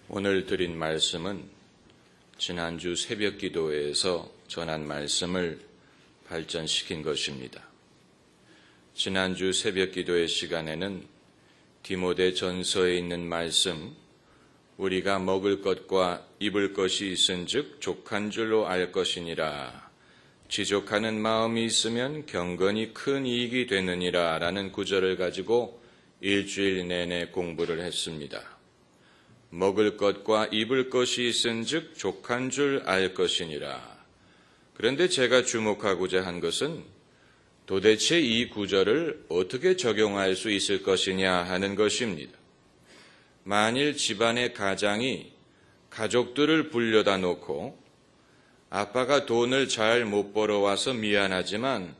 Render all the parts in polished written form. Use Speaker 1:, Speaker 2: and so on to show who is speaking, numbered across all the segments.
Speaker 1: 오늘 드린 말씀은 지난주 새벽 기도회에서 전한 말씀을 발전시킨 것입니다. 지난주 새벽 기도회 시간에는 디모데 전서에 있는 말씀, 우리가 먹을 것과 입을 것이 있은즉 족한 줄로 알 것이니라. 지족하는 마음이 있으면 경건이 큰 이익이 되느니라 라는 구절을 가지고 일주일 내내 공부를 했습니다. 먹을 것과 입을 것이 있은즉 족한 줄 알 것이니라. 그런데 제가 주목하고자 한 것은 도대체 이 구절을 어떻게 적용할 수 있을 것이냐 하는 것입니다. 만일 집안의 가장이 가족들을 불려다 놓고 아빠가 돈을 잘 못 벌어와서 미안하지만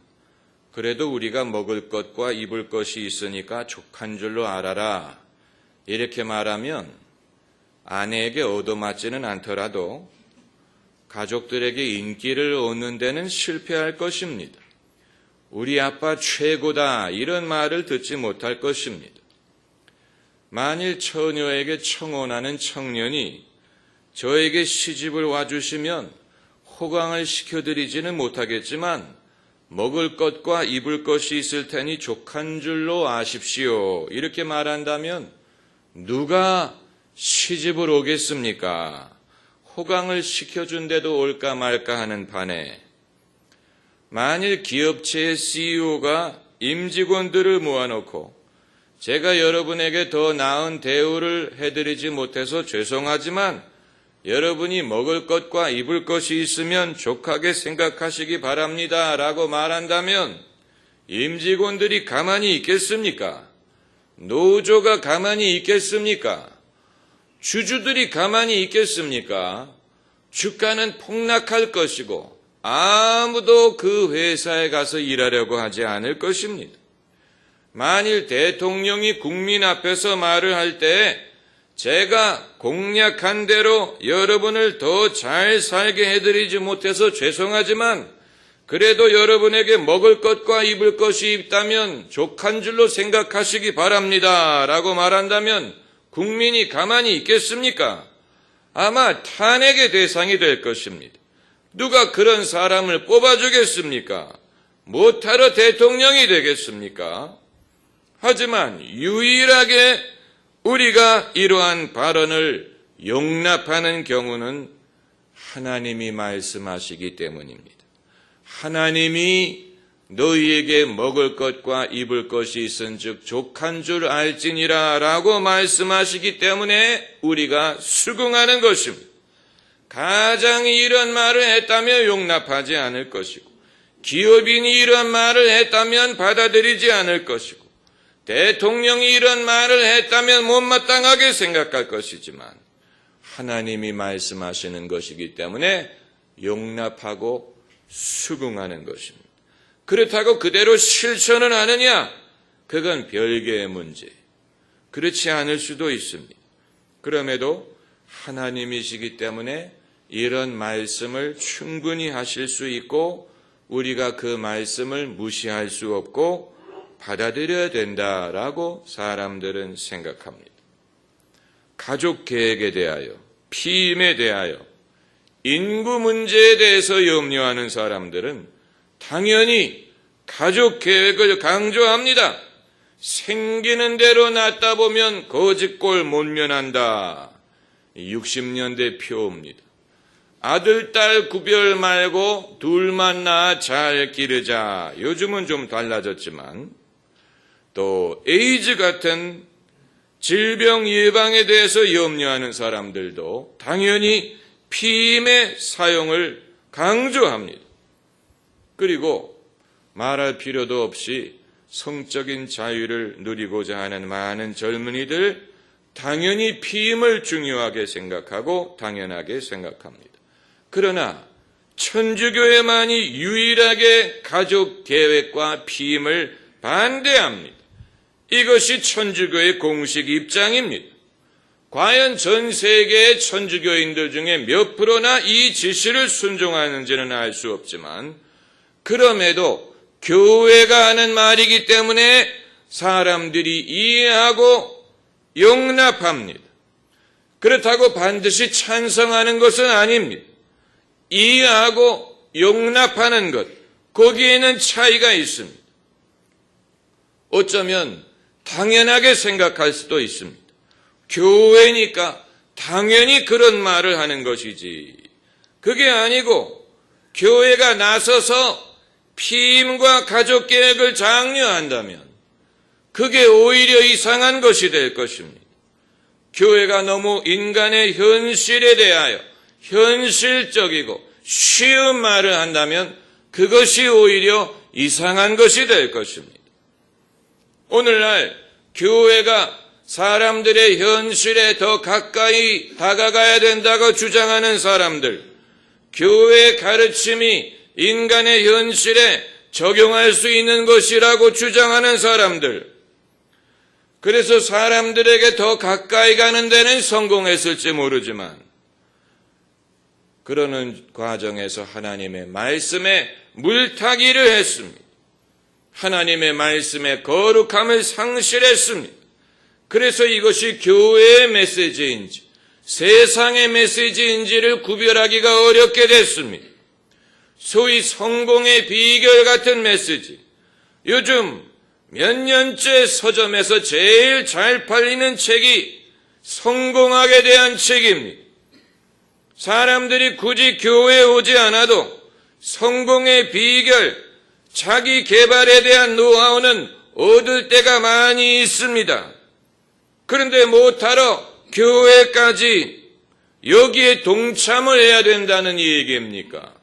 Speaker 1: 그래도 우리가 먹을 것과 입을 것이 있으니까 족한 줄로 알아라, 이렇게 말하면 아내에게 얻어맞지는 않더라도 가족들에게 인기를 얻는 데는 실패할 것입니다. 우리 아빠 최고다, 이런 말을 듣지 못할 것입니다. 만일 처녀에게 청혼하는 청년이 저에게 시집을 와주시면 호강을 시켜드리지는 못하겠지만 먹을 것과 입을 것이 있을 테니 족한 줄로 아십시오, 이렇게 말한다면 누가 시집을 오겠습니까? 호강을 시켜준데도 올까 말까 하는 판에 만일 기업체의 CEO가 임직원들을 모아놓고 제가 여러분에게 더 나은 대우를 해드리지 못해서 죄송하지만 여러분이 먹을 것과 입을 것이 있으면 족하게 생각하시기 바랍니다 라고 말한다면 임직원들이 가만히 있겠습니까? 노조가 가만히 있겠습니까? 주주들이 가만히 있겠습니까? 주가는 폭락할 것이고 아무도 그 회사에 가서 일하려고 하지 않을 것입니다. 만일 대통령이 국민 앞에서 말을 할 때 제가 공약한 대로 여러분을 더 잘 살게 해드리지 못해서 죄송하지만 그래도 여러분에게 먹을 것과 입을 것이 있다면 족한 줄로 생각하시기 바랍니다 라고 말한다면 국민이 가만히 있겠습니까? 아마 탄핵의 대상이 될 것입니다. 누가 그런 사람을 뽑아주겠습니까? 못하러 대통령이 되겠습니까? 하지만 유일하게 우리가 이러한 발언을 용납하는 경우는 하나님이 말씀하시기 때문입니다. 하나님이 너희에게 먹을 것과 입을 것이 있은즉 족한 줄 알지니라 라고 말씀하시기 때문에 우리가 수긍하는 것입니다. 가장이 이런 말을 했다면 용납하지 않을 것이고 기업인이 이런 말을 했다면 받아들이지 않을 것이고 대통령이 이런 말을 했다면 못마땅하게 생각할 것이지만 하나님이 말씀하시는 것이기 때문에 용납하고 수긍하는 것입니다. 그렇다고 그대로 실천을 하느냐? 그건 별개의 문제. 그렇지 않을 수도 있습니다. 그럼에도 하나님이시기 때문에 이런 말씀을 충분히 하실 수 있고 우리가 그 말씀을 무시할 수 없고 받아들여야 된다라고 사람들은 생각합니다. 가족 계획에 대하여, 피임에 대하여, 인구 문제에 대해서 염려하는 사람들은 당연히 가족 계획을 강조합니다. 생기는 대로 낳다 보면 거짓골 못 면한다. 60년대 표입니다. 아들, 딸 구별 말고 둘만 낳아 잘 기르자. 요즘은 좀 달라졌지만 또 에이즈 같은 질병 예방에 대해서 염려하는 사람들도 당연히 피임의 사용을 강조합니다. 그리고 말할 필요도 없이 성적인 자유를 누리고자 하는 많은 젊은이들 당연히 피임을 중요하게 생각하고 당연하게 생각합니다. 그러나 천주교회만이 유일하게 가족 계획과 피임을 반대합니다. 이것이 천주교의 공식 입장입니다. 과연 전 세계의 천주교인들 중에 몇 프로나 이 지시를 순종하는지는 알 수 없지만 그럼에도 교회가 하는 말이기 때문에 사람들이 이해하고 용납합니다. 그렇다고 반드시 찬성하는 것은 아닙니다. 이해하고 용납하는 것, 거기에는 차이가 있습니다. 어쩌면 당연하게 생각할 수도 있습니다. 교회니까 당연히 그런 말을 하는 것이지. 그게 아니고 교회가 나서서 피임과 가족 계획을 장려한다면 그게 오히려 이상한 것이 될 것입니다. 교회가 너무 인간의 현실에 대하여 현실적이고 쉬운 말을 한다면 그것이 오히려 이상한 것이 될 것입니다. 오늘날 교회가 사람들의 현실에 더 가까이 다가가야 된다고 주장하는 사람들, 교회의 가르침이 인간의 현실에 적용할 수 있는 것이라고 주장하는 사람들, 그래서 사람들에게 더 가까이 가는 데는 성공했을지 모르지만 그러는 과정에서 하나님의 말씀에 물타기를 했습니다. 하나님의 말씀의 거룩함을 상실했습니다. 그래서 이것이 교회의 메시지인지 세상의 메시지인지를 구별하기가 어렵게 됐습니다. 소위 성공의 비결 같은 메시지, 요즘 몇 년째 서점에서 제일 잘 팔리는 책이 성공학에 대한 책입니다. 사람들이 굳이 교회에 오지 않아도 성공의 비결, 자기 개발에 대한 노하우는 얻을 때가 많이 있습니다. 그런데 못하러 교회까지 여기에 동참을 해야 된다는 이 얘기입니까?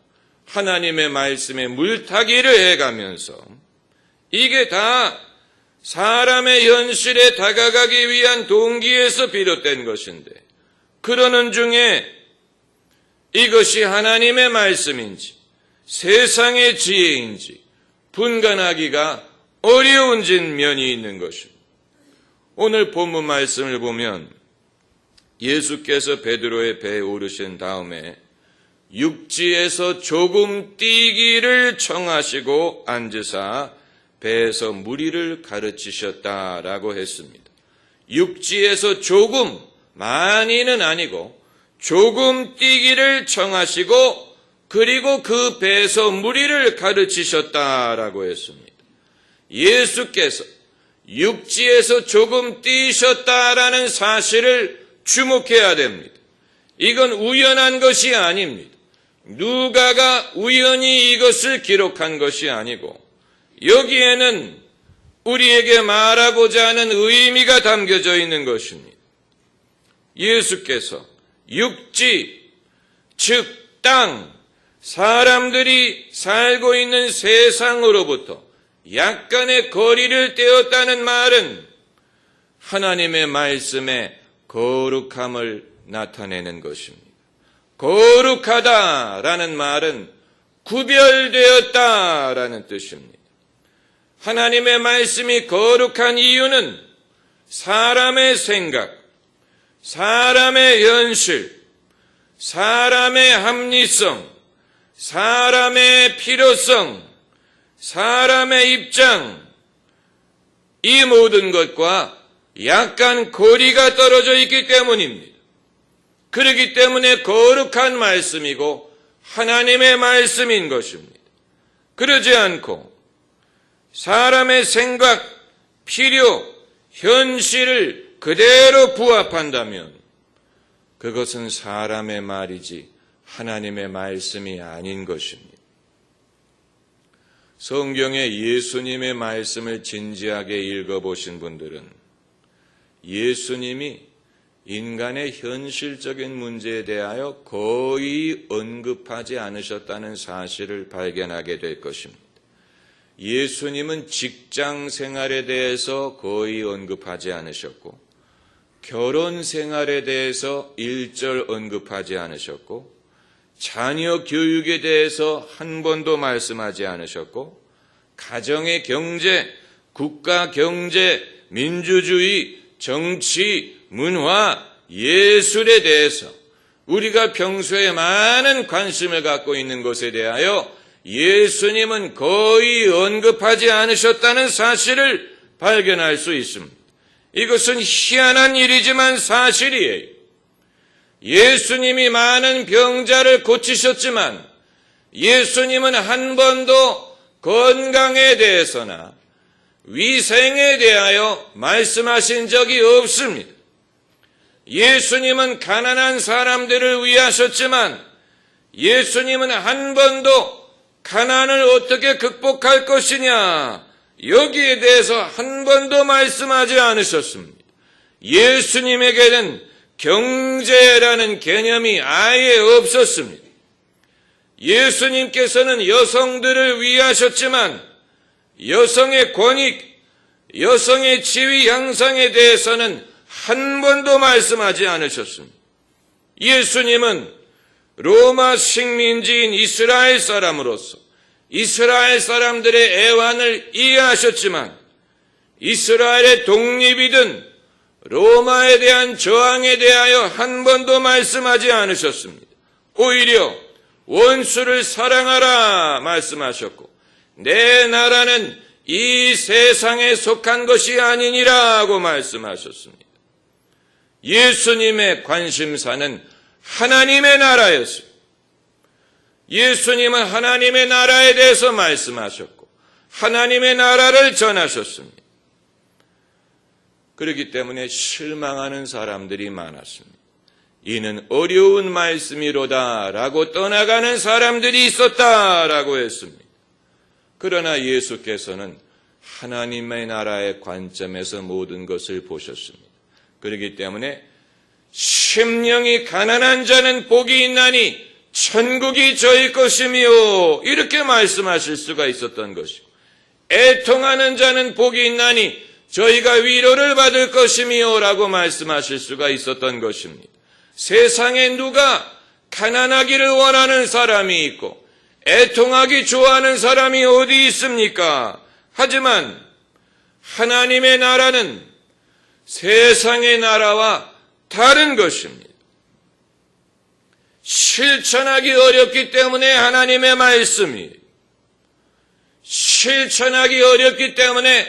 Speaker 1: 하나님의 말씀에 물타기를 해가면서 이게 다 사람의 현실에 다가가기 위한 동기에서 비롯된 것인데, 그러는 중에 이것이 하나님의 말씀인지 세상의 지혜인지 분간하기가 어려운 면이 있는 것입니다. 오늘 본문 말씀을 보면 예수께서 베드로의 배에 오르신 다음에 육지에서 조금 뛰기를 청하시고 앉으사 배에서 무리를 가르치셨다라고 했습니다. 육지에서 조금, 많이는 아니고 조금 뛰기를 청하시고 그리고 그 배에서 무리를 가르치셨다라고 했습니다. 예수께서 육지에서 조금 뛰셨다라는 사실을 주목해야 됩니다. 이건 우연한 것이 아닙니다. 누가가 우연히 이것을 기록한 것이 아니고 여기에는 우리에게 말하고자 하는 의미가 담겨져 있는 것입니다. 예수께서 육지, 즉 땅, 사람들이 살고 있는 세상으로부터 약간의 거리를 떼었다는 말은 하나님의 말씀의 거룩함을 나타내는 것입니다. 거룩하다라는 말은 구별되었다라는 뜻입니다. 하나님의 말씀이 거룩한 이유는 사람의 생각, 사람의 현실, 사람의 합리성, 사람의 필요성, 사람의 입장, 이 모든 것과 약간 거리가 떨어져 있기 때문입니다. 그렇기 때문에 거룩한 말씀이고 하나님의 말씀인 것입니다. 그러지 않고 사람의 생각, 필요, 현실을 그대로 부합한다면 그것은 사람의 말이지 하나님의 말씀이 아닌 것입니다. 성경에 예수님의 말씀을 진지하게 읽어보신 분들은 예수님이 인간의 현실적인 문제에 대하여 거의 언급하지 않으셨다는 사실을 발견하게 될 것입니다. 예수님은 직장 생활에 대해서 거의 언급하지 않으셨고, 결혼 생활에 대해서 일절 언급하지 않으셨고, 자녀 교육에 대해서 한 번도 말씀하지 않으셨고, 가정의 경제, 국가 경제, 민주주의, 정치, 문화, 예술에 대해서 우리가 평소에 많은 관심을 갖고 있는 것에 대하여 예수님은 거의 언급하지 않으셨다는 사실을 발견할 수 있습니다. 이것은 희한한 일이지만 사실이에요. 예수님이 많은 병자를 고치셨지만 예수님은 한 번도 건강에 대해서나 위생에 대하여 말씀하신 적이 없습니다. 예수님은 가난한 사람들을 위하셨지만 예수님은 한 번도 가난을 어떻게 극복할 것이냐, 여기에 대해서 한 번도 말씀하지 않으셨습니다. 예수님에게는 경제라는 개념이 아예 없었습니다. 예수님께서는 여성들을 위하셨지만 여성의 권익, 여성의 지위 향상에 대해서는 한 번도 말씀하지 않으셨습니다. 예수님은 로마 식민지인 이스라엘 사람으로서 이스라엘 사람들의 애환을 이해하셨지만 이스라엘의 독립이든 로마에 대한 저항에 대하여 한 번도 말씀하지 않으셨습니다. 오히려 원수를 사랑하라 말씀하셨고 내 나라는 이 세상에 속한 것이 아니니라고 말씀하셨습니다. 예수님의 관심사는 하나님의 나라였습니다. 예수님은 하나님의 나라에 대해서 말씀하셨고 하나님의 나라를 전하셨습니다. 그렇기 때문에 실망하는 사람들이 많았습니다. 이는 어려운 말씀이로다라고 떠나가는 사람들이 있었다라고 했습니다. 그러나 예수께서는 하나님의 나라의 관점에서 모든 것을 보셨습니다. 그렇기 때문에 심령이 가난한 자는 복이 있나니 천국이 저희 것이며 이렇게 말씀하실 수가 있었던 것이고 애통하는 자는 복이 있나니 저희가 위로를 받을 것이며 라고 말씀하실 수가 있었던 것입니다. 세상에 누가 가난하기를 원하는 사람이 있고 애통하기 좋아하는 사람이 어디 있습니까? 하지만 하나님의 나라는 세상의 나라와 다른 것입니다. 실천하기 어렵기 때문에 하나님의 말씀이, 실천하기 어렵기 때문에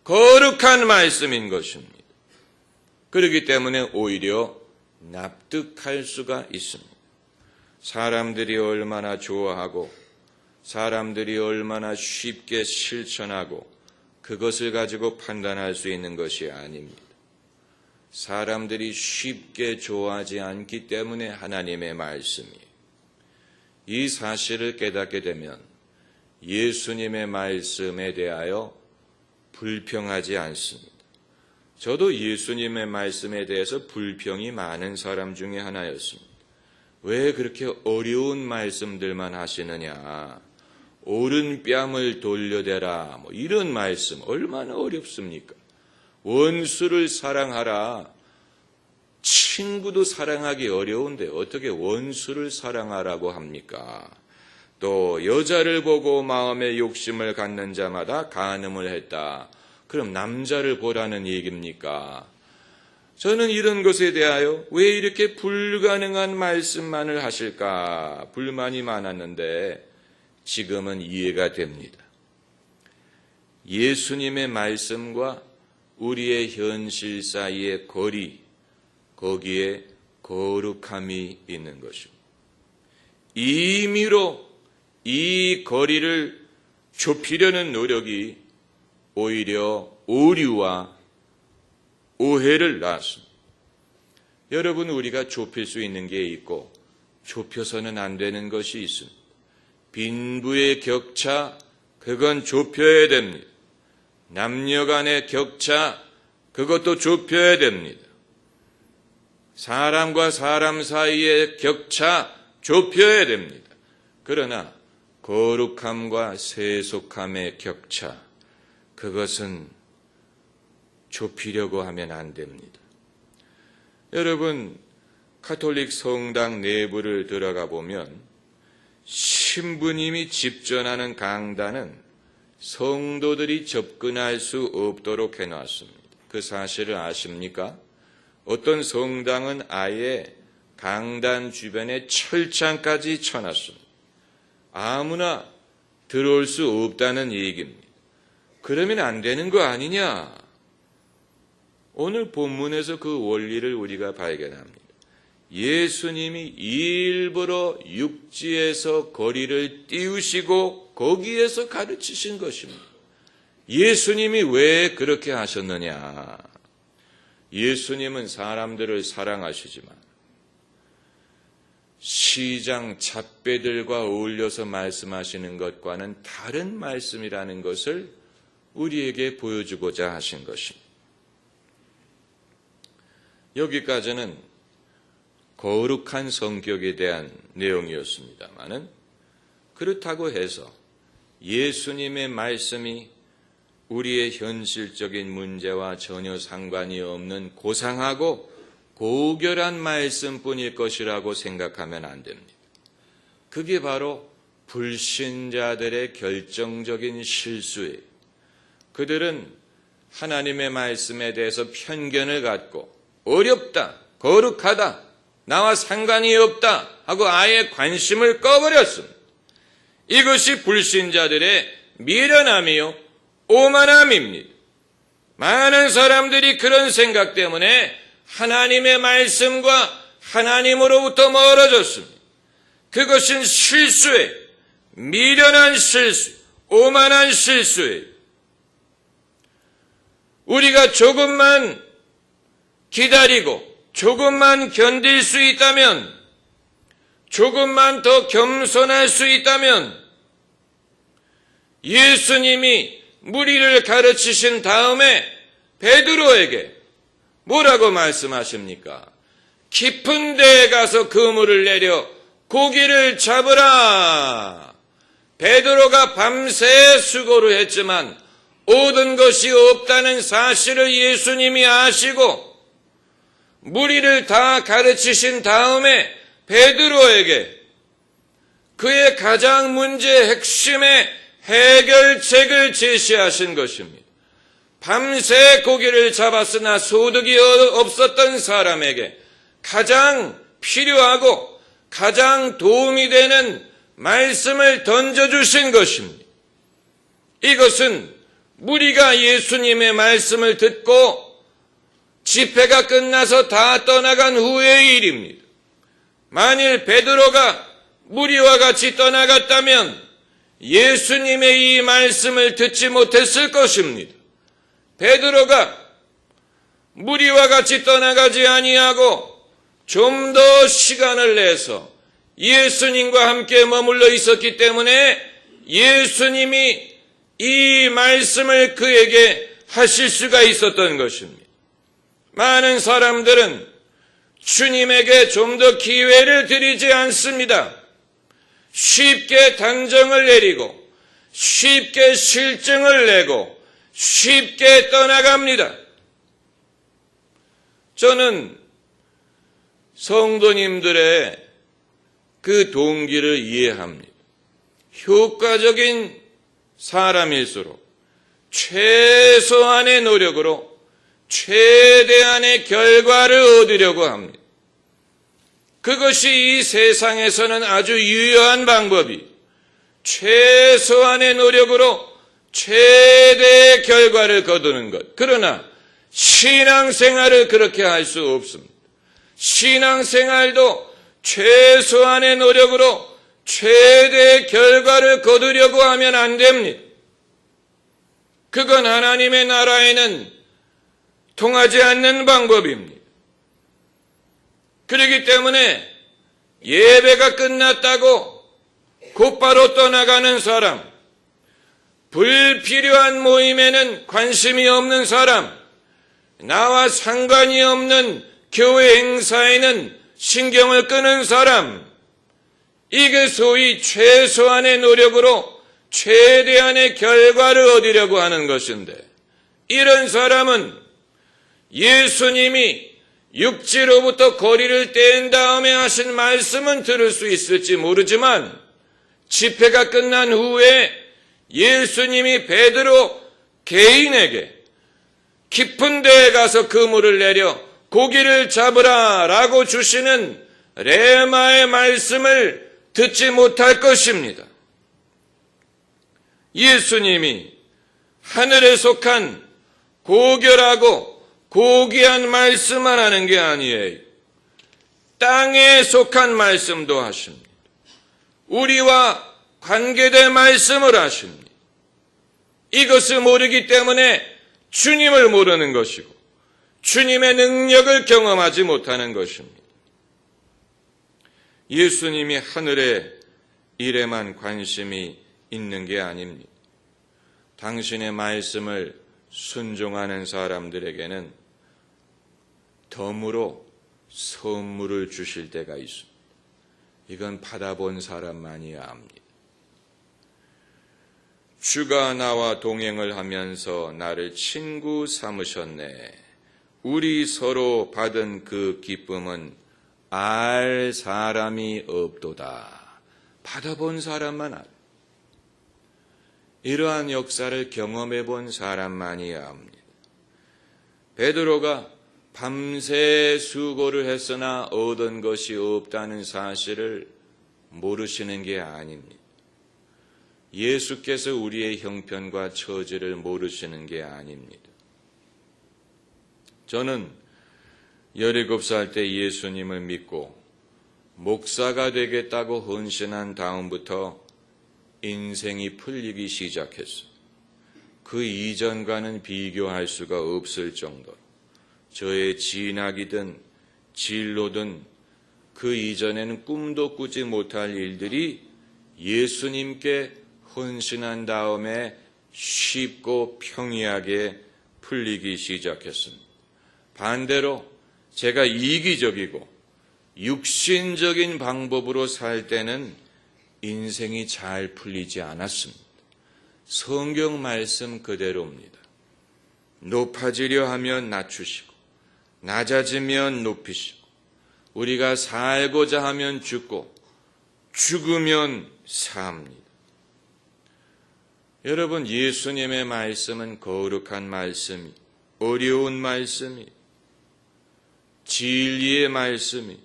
Speaker 1: 거룩한 말씀인 것입니다. 그렇기 때문에 오히려 납득할 수가 있습니다. 사람들이 얼마나 좋아하고 사람들이 얼마나 쉽게 실천하고 그것을 가지고 판단할 수 있는 것이 아닙니다. 사람들이 쉽게 좋아하지 않기 때문에 하나님의 말씀이, 이 사실을 깨닫게 되면 예수님의 말씀에 대하여 불평하지 않습니다. 저도 예수님의 말씀에 대해서 불평이 많은 사람 중에 하나였습니다. 왜 그렇게 어려운 말씀들만 하시느냐, 오른 뺨을 돌려대라, 이런 말씀 얼마나 어렵습니까? 원수를 사랑하라. 친구도 사랑하기 어려운데 어떻게 원수를 사랑하라고 합니까? 또 여자를 보고 마음에 욕심을 갖는 자마다 간음을 했다. 그럼 남자를 보라는 얘기입니까? 저는 이런 것에 대하여 왜 이렇게 불가능한 말씀만을 하실까 불만이 많았는데 지금은 이해가 됩니다. 예수님의 말씀과 우리의 현실 사이의 거리, 거기에 거룩함이 있는 것입니다. 임의로 이 거리를 좁히려는 노력이 오히려 오류와 오해를 낳았습니다. 여러분, 우리가 좁힐 수 있는 게 있고 좁혀서는 안 되는 것이 있습니다. 빈부의 격차, 그건 좁혀야 됩니다. 남녀 간의 격차, 그것도 좁혀야 됩니다. 사람과 사람 사이의 격차, 좁혀야 됩니다. 그러나 거룩함과 세속함의 격차, 그것은 좁히려고 하면 안 됩니다. 여러분, 가톨릭 성당 내부를 들어가 보면 신부님이 집전하는 강단은 성도들이 접근할 수 없도록 해놨습니다. 그 사실을 아십니까? 어떤 성당은 아예 강단 주변에 철창까지 쳐놨습니다. 아무나 들어올 수 없다는 얘기입니다. 그러면 안 되는 거 아니냐? 오늘 본문에서 그 원리를 우리가 발견합니다. 예수님이 일부러 육지에서 거리를 띄우시고 거기에서 가르치신 것입니다. 예수님이 왜 그렇게 하셨느냐? 예수님은 사람들을 사랑하시지만 시장 잣배들과 어울려서 말씀하시는 것과는 다른 말씀이라는 것을 우리에게 보여주고자 하신 것입니다. 여기까지는 거룩한 성격에 대한 내용이었습니다마는 그렇다고 해서 예수님의 말씀이 우리의 현실적인 문제와 전혀 상관이 없는 고상하고 고결한 말씀뿐일 것이라고 생각하면 안 됩니다. 그게 바로 불신자들의 결정적인 실수예요. 그들은 하나님의 말씀에 대해서 편견을 갖고 어렵다, 거룩하다, 나와 상관이 없다 하고 아예 관심을 꺼버렸습니다. 이것이 불신자들의 미련함이요 오만함입니다. 많은 사람들이 그런 생각 때문에 하나님의 말씀과 하나님으로부터 멀어졌습니다. 그것은 실수예요. 미련한 실수, 오만한 실수예요. 우리가 조금만 기다리고 조금만 견딜 수 있다면, 조금만 더 겸손할 수 있다면 예수님이 무리를 가르치신 다음에 베드로에게 뭐라고 말씀하십니까? 깊은 데에 가서 그물을 내려 고기를 잡으라. 베드로가 밤새 수고를 했지만 얻은 것이 없다는 사실을 예수님이 아시고 무리를 다 가르치신 다음에 베드로에게 그의 가장 문제의 핵심의 해결책을 제시하신 것입니다. 밤새 고기를 잡았으나 소득이 없었던 사람에게 가장 필요하고 가장 도움이 되는 말씀을 던져주신 것입니다. 이것은 무리가 예수님의 말씀을 듣고 집회가 끝나서 다 떠나간 후의 일입니다. 만일 베드로가 무리와 같이 떠나갔다면 예수님의 이 말씀을 듣지 못했을 것입니다. 베드로가 무리와 같이 떠나가지 아니하고 좀 더 시간을 내서 예수님과 함께 머물러 있었기 때문에 예수님이 이 말씀을 그에게 하실 수가 있었던 것입니다. 많은 사람들은 주님에게 좀 더 기회를 드리지 않습니다. 쉽게 단정을 내리고 쉽게 실증을 내고 쉽게 떠나갑니다. 저는 성도님들의 그 동기를 이해합니다. 효과적인 사람일수록 최소한의 노력으로 최대한의 결과를 얻으려고 합니다. 그것이 이 세상에서는 아주 유효한 방법이 최소한의 노력으로 최대의 결과를 거두는 것. 그러나 신앙생활을 그렇게 할 수 없습니다. 신앙생활도 최소한의 노력으로 최대의 결과를 거두려고 하면 안 됩니다. 그건 하나님의 나라에는 통하지 않는 방법입니다. 그렇기 때문에 예배가 끝났다고 곧바로 떠나가는 사람, 불필요한 모임에는 관심이 없는 사람, 나와 상관이 없는 교회 행사에는 신경을 끄는 사람, 이게 소위 최소한의 노력으로 최대한의 결과를 얻으려고 하는 것인데, 이런 사람은 예수님이 육지로부터 거리를 뗀 다음에 하신 말씀은 들을 수 있을지 모르지만 집회가 끝난 후에 예수님이 베드로 개인에게 깊은 데에 가서 그물을 내려 고기를 잡으라 라고 주시는 레마의 말씀을 듣지 못할 것입니다. 예수님이 하늘에 속한 고결하고 고귀한 말씀만 하는 게 아니에요. 땅에 속한 말씀도 하십니다. 우리와 관계될 말씀을 하십니다. 이것을 모르기 때문에 주님을 모르는 것이고 주님의 능력을 경험하지 못하는 것입니다. 예수님이 하늘의 일에만 관심이 있는 게 아닙니다. 당신의 말씀을 순종하는 사람들에게는 덤으로 선물을 주실 때가 있습니다. 이건 받아본 사람만이야 합니다. 주가 나와 동행을 하면서 나를 친구 삼으셨네. 우리 서로 받은 그 기쁨은 알 사람이 없도다. 받아본 사람만 알아. 이러한 역사를 경험해 본 사람만이야 합니다. 베드로가 밤새 수고를 했으나 얻은 것이 없다는 사실을 모르시는 게 아닙니다. 예수께서 우리의 형편과 처지를 모르시는 게 아닙니다. 저는 17살 때 예수님을 믿고 목사가 되겠다고 헌신한 다음부터 인생이 풀리기 시작했어요. 그 이전과는 비교할 수가 없을 정도로 저의 진학이든 진로든 그 이전에는 꿈도 꾸지 못할 일들이 예수님께 헌신한 다음에 쉽고 평이하게 풀리기 시작했습니다. 반대로 제가 이기적이고 육신적인 방법으로 살 때는 인생이 잘 풀리지 않았습니다. 성경 말씀 그대로입니다. 높아지려 하면 낮추시고 낮아지면 높이시고 우리가 살고자 하면 죽고 죽으면 삽니다. 여러분, 예수님의 말씀은 거룩한 말씀이, 어려운 말씀이, 진리의 말씀이,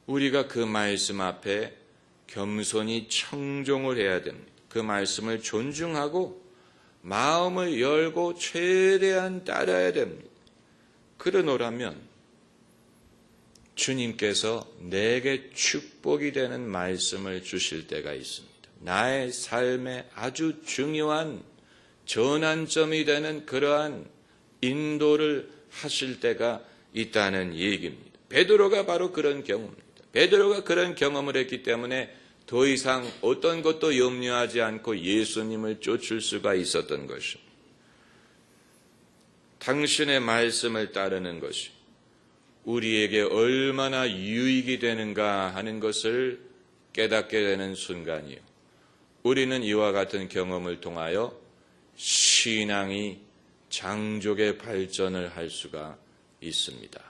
Speaker 1: 우리가 그 말씀 앞에 겸손히 청종을 해야 됩니다. 그 말씀을 존중하고 마음을 열고 최대한 따라야 됩니다. 그러노라면 주님께서 내게 축복이 되는 말씀을 주실 때가 있습니다. 나의 삶에 아주 중요한 전환점이 되는 그러한 인도를 하실 때가 있다는 얘기입니다. 베드로가 바로 그런 경우입니다. 베드로가 그런 경험을 했기 때문에 더 이상 어떤 것도 염려하지 않고 예수님을 쫓을 수가 있었던 것입니다. 당신의 말씀을 따르는 것이 우리에게 얼마나 유익이 되는가 하는 것을 깨닫게 되는 순간이요. 우리는 이와 같은 경험을 통하여 신앙이 장족의 발전을 할 수가 있습니다.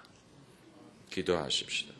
Speaker 1: 기도하십시다.